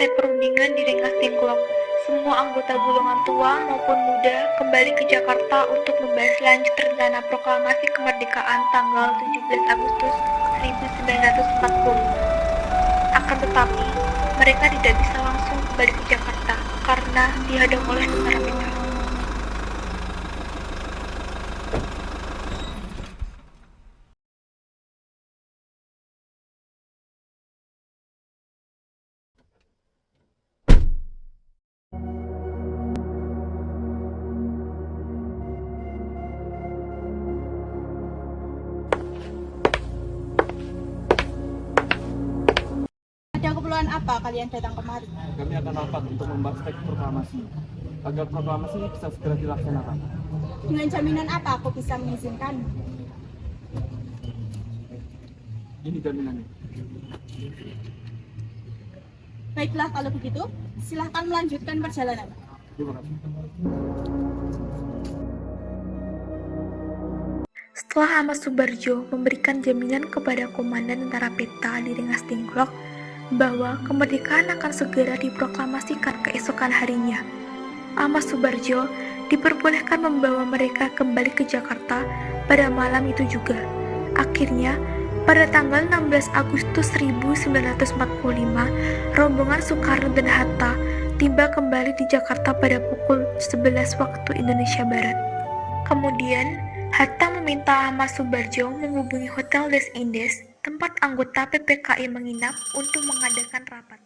Selesai perundingan di Rengas Dengklok, semua anggota golongan tua maupun muda kembali ke Jakarta untuk membahas lanjut rencana proklamasi kemerdekaan tanggal 17 Agustus 1945. Akan tetapi, mereka tidak bisa langsung kembali ke Jakarta karena dihadang oleh tentara PK. Ada keperluan apa kalian datang kemari? Kami akan rapat untuk membahas teks proklamasi agar proklamasi bisa segera dilaksanakan. Dengan jaminan apa aku bisa mengizinkan? Ini jaminannya. Baiklah kalau begitu, silahkan melanjutkan perjalanan. Terima kasih. Setelah Ahmad Subarjo memberikan jaminan kepada Komandan Tentara Peta di Rengas Dengklok bahwa kemerdekaan akan segera diproklamasikan keesokan harinya, Ahmad Subarjo diperbolehkan membawa mereka kembali ke Jakarta pada malam itu juga. Akhirnya, pada tanggal 16 Agustus 1945, rombongan Soekarno dan Hatta tiba kembali di Jakarta pada pukul 11 waktu Indonesia Barat. Kemudian, Hatta meminta Ahmad Subarjo menghubungi Hotel des Indes, tempat anggota PPKI menginap untuk mengadakan rapat.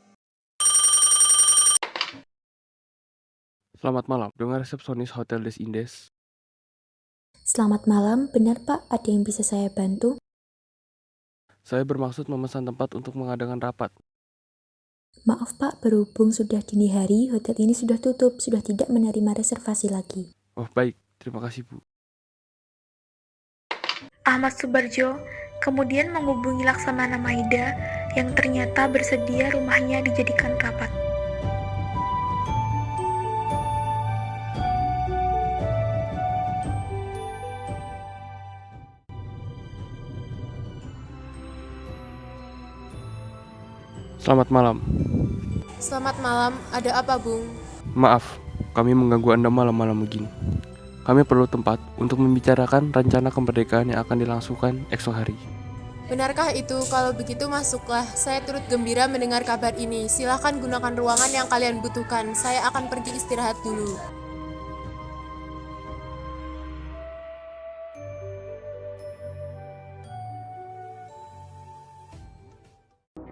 Selamat malam, dengan resepsionis Hotel des Indes. Selamat malam, benar Pak, ada yang bisa saya bantu? Saya bermaksud memesan tempat untuk mengadakan rapat. Maaf Pak, berhubung sudah dini hari, hotel ini sudah tutup, sudah tidak menerima reservasi lagi. Oh baik, terima kasih Bu. Ahmad Subarjo kemudian menghubungi Laksamana Maida yang ternyata bersedia rumahnya dijadikan rapat. Selamat malam. Selamat malam, ada apa Bung? Maaf, kami mengganggu Anda malam-malam begini. Kami perlu tempat untuk membicarakan rencana kemerdekaan yang akan dilangsungkan esok hari. Benarkah itu? Kalau begitu masuklah. Saya turut gembira mendengar kabar ini. Silahkan gunakan ruangan yang kalian butuhkan. Saya akan pergi istirahat dulu.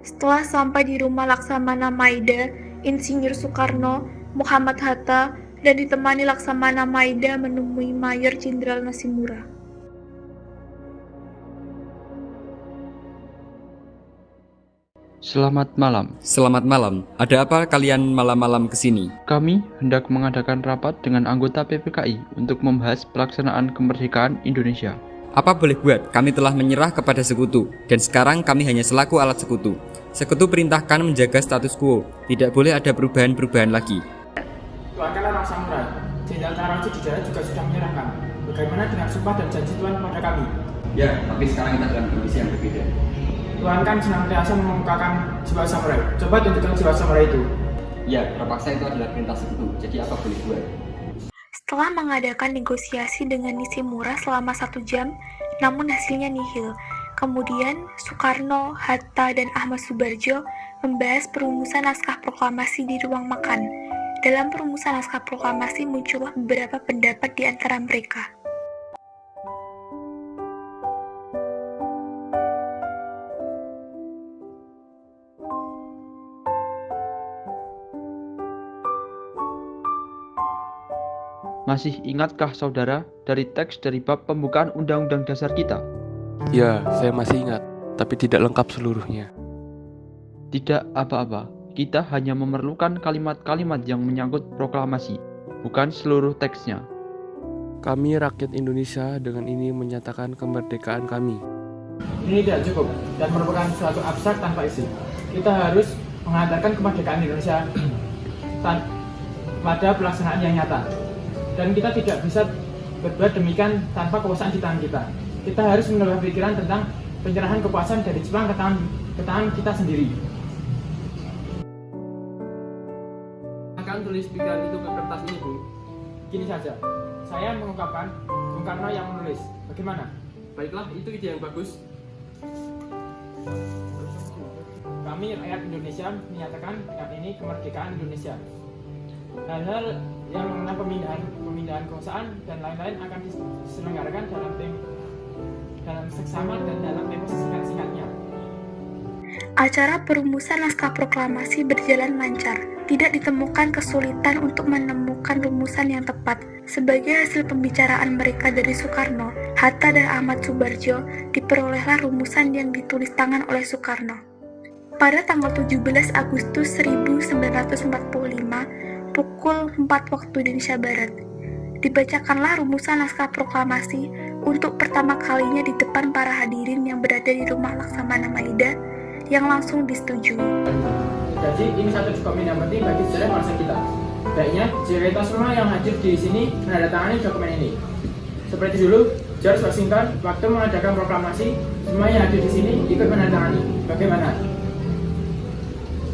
Setelah sampai di rumah Laksamana Maida, Insinyur Soekarno, Muhammad Hatta, dan ditemani Laksamana Maida menemui Mayor Jenderal Nashimura. Selamat malam. Selamat malam. Ada apa kalian malam-malam kesini? Kami hendak mengadakan rapat dengan anggota PPKI untuk membahas pelaksanaan kemerdekaan Indonesia. Apa boleh buat? Kami telah menyerah kepada sekutu, dan sekarang kami hanya selaku alat sekutu. Sekutu perintahkan menjaga status quo. Tidak boleh ada perubahan-perubahan lagi. Tuan orang samurai, Jenderal Karachi di darat juga sudah menyerahkan. Bagaimana dengan sumpah dan janji Tuan kepada kami? Ya, tapi sekarang kita dalam kondisi yang berbeda. Tuan kan senantiasa mengemukakan jiwa samurai. Coba tunjukkan jiwa samurai itu. Ya, terpaksa itu adalah perintah sekutu. Jadi apa boleh buat? Setelah mengadakan negosiasi dengan Nishimura selama 1 jam, namun hasilnya nihil. Kemudian, Soekarno, Hatta, dan Ahmad Subarjo membahas perumusan naskah proklamasi di ruang makan. Dalam perumusan naskah proklamasi muncullah beberapa pendapat di antara mereka. Masih ingatkah saudara dari teks dari bab pembukaan Undang-Undang Dasar kita? Ya, saya masih ingat, tapi tidak lengkap seluruhnya. Tidak apa-apa, kita hanya memerlukan kalimat-kalimat yang menyangkut proklamasi, bukan seluruh teksnya. Kami rakyat Indonesia dengan ini menyatakan kemerdekaan kami. Ini tidak cukup dan merupakan suatu abstrak tanpa isi. Kita harus mengatakan kemerdekaan Indonesia pada pelaksanaan yang nyata. Dan kita tidak bisa berbuat demikian tanpa kekuasaan di tangan kita. Kita harus menambah pikiran tentang penyerahan kekuasaan dari Jepang ke tangan kita sendiri. menulis pikiran itu ke kertas ini, Bu? Gini saja, saya mengungkapkan Bung Karno yang menulis. Bagaimana? Baiklah, itu ide yang bagus. Kami rakyat Indonesia menyatakan dengan ini kemerdekaan Indonesia. Hal-hal yang mengenai pemindahan kekuasaan dan lain-lain akan diselenggarakan dalam seksama dan dalam tempo singkat-singkatnya. Acara perumusan naskah proklamasi berjalan lancar. Tidak ditemukan kesulitan untuk menemukan rumusan yang tepat. Sebagai hasil pembicaraan mereka dari Soekarno, Hatta dan Ahmad Subarjo, diperolehlah rumusan yang ditulis tangan oleh Soekarno. Pada tanggal 17 Agustus 1945, pukul 4 waktu Indonesia Barat, dibacakanlah rumusan naskah proklamasi untuk pertama kalinya di depan para hadirin yang berada di rumah Laksamana Maida yang langsung disetujui. Jadi ini satu dokumen yang penting bagi sejarah bangsa kita. Baiknya jika kita semua yang hadir di sini menandatangani dokumen ini. Seperti dulu, George Washington waktu mengadakan proklamasi, semua yang hadir di sini ikut menandatangani. Bagaimana?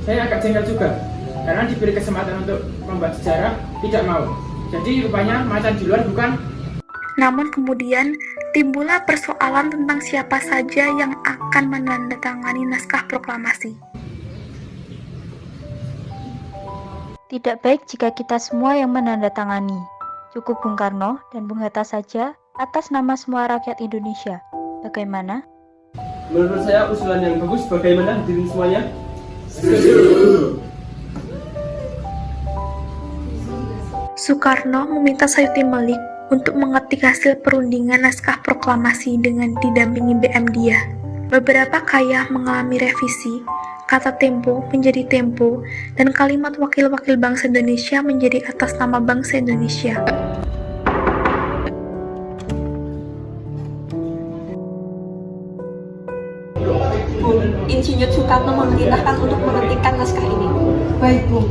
Saya agak jengkel juga, karena diberi kesempatan untuk membuat sejarah, tidak mau. Jadi rupanya macan di luar bukan. Namun kemudian timbullah persoalan tentang siapa saja yang akan menandatangani naskah proklamasi. Tidak baik jika kita semua yang menandatangani. Cukup Bung Karno dan Bung Hatta saja atas nama semua rakyat Indonesia. Bagaimana? Menurut saya usulan yang bagus. Bagaimana hadirin semuanya? Soekarno meminta Sayuti Melik untuk mengetik hasil perundingan naskah proklamasi dengan didampingi BM Dia. Beberapa kaya mengalami revisi, kata tempo menjadi tempo, dan kalimat wakil-wakil bangsa Indonesia menjadi atas nama bangsa Indonesia. Bung, Insinyur Soekarno memerintahkan untuk mengetikkan naskah ini. Baik, Bung.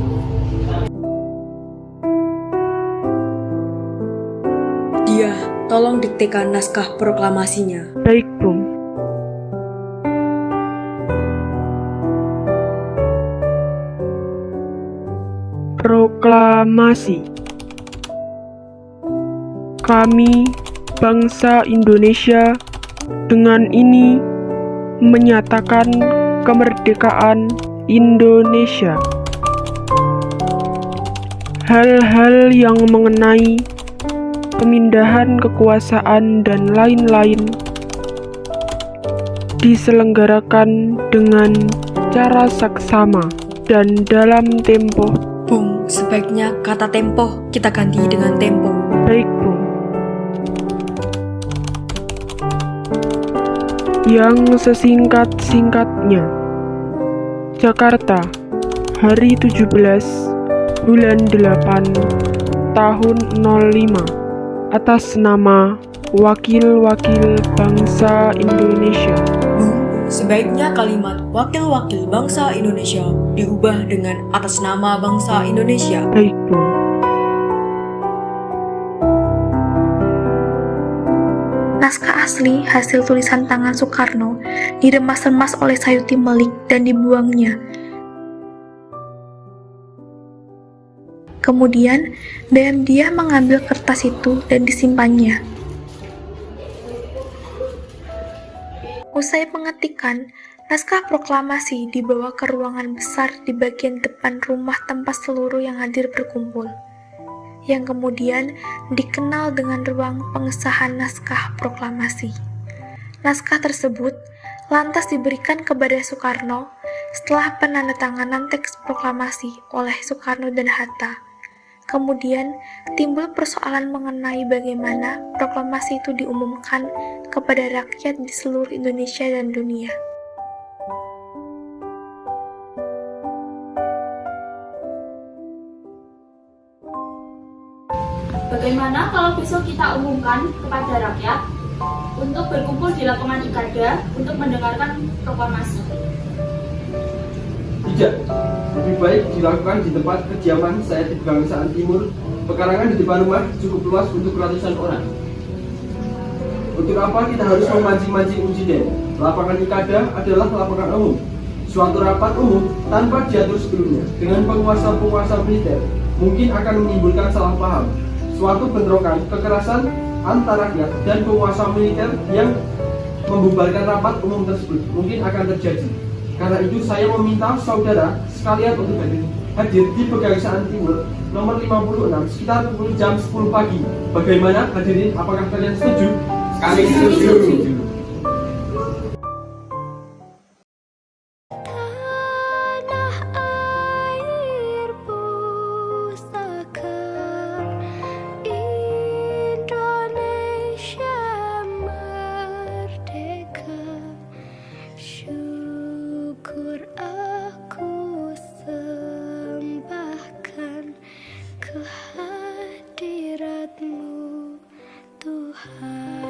Dia, tolong diktekan naskah proklamasinya. Baik, Bung. Proklamasi. Kami, bangsa Indonesia, dengan ini menyatakan kemerdekaan Indonesia. Hal-hal yang mengenai pemindahan kekuasaan dan lain-lain diselenggarakan dengan cara saksama dan dalam tempo. Bung, sebaiknya kata tempo kita ganti dengan tempo. Baik, Bung. Yang sesingkat-singkatnya. Jakarta, hari 17 bulan 8 tahun 05, atas nama Wakil-Wakil Bangsa Indonesia. Bung, sebaiknya kalimat wakil-wakil bangsa Indonesia diubah dengan atas nama bangsa Indonesia. Baik, Bung. Naskah asli hasil tulisan tangan Soekarno diremas-remas oleh Sayuti Melik dan dibuangnya. Kemudian, BM Dia mengambil kertas itu dan disimpannya. Usai pengetikan, naskah proklamasi dibawa ke ruangan besar di bagian depan rumah tempat seluruh yang hadir berkumpul, yang kemudian dikenal dengan ruang pengesahan naskah proklamasi. Naskah tersebut lantas diberikan kepada Soekarno setelah penandatanganan teks proklamasi oleh Soekarno dan Hatta. Kemudian timbul persoalan mengenai bagaimana proklamasi itu diumumkan kepada rakyat di seluruh Indonesia dan dunia. Bagaimana kalau besok kita umumkan kepada rakyat untuk berkumpul di lapangan Ikada untuk mendengarkan proklamasi? Tidak, lebih baik dilakukan di tempat kediaman saya di Bangsaan Timur. Pekarangan di depan rumah cukup luas untuk ratusan orang. Untuk apa kita harus memancing-mancing insiden? Lapangan Ikada adalah lapangan umum. Suatu rapat umum tanpa diatur sebelumnya dengan penguasa-penguasa militer mungkin akan menimbulkan salah paham. Suatu bentrokan kekerasan antara rakyat dan penguasa militer yang membubarkan rapat umum tersebut mungkin akan terjadi. Karena itu saya meminta saudara sekalian untuk hadir di Pegangsaan Timur nomor 56 sekitar pukul jam 10 pagi. Bagaimana hadirin? Apakah kalian setuju? Kami setuju. Syukur aku sembahkan kehadiratmu Tuhan.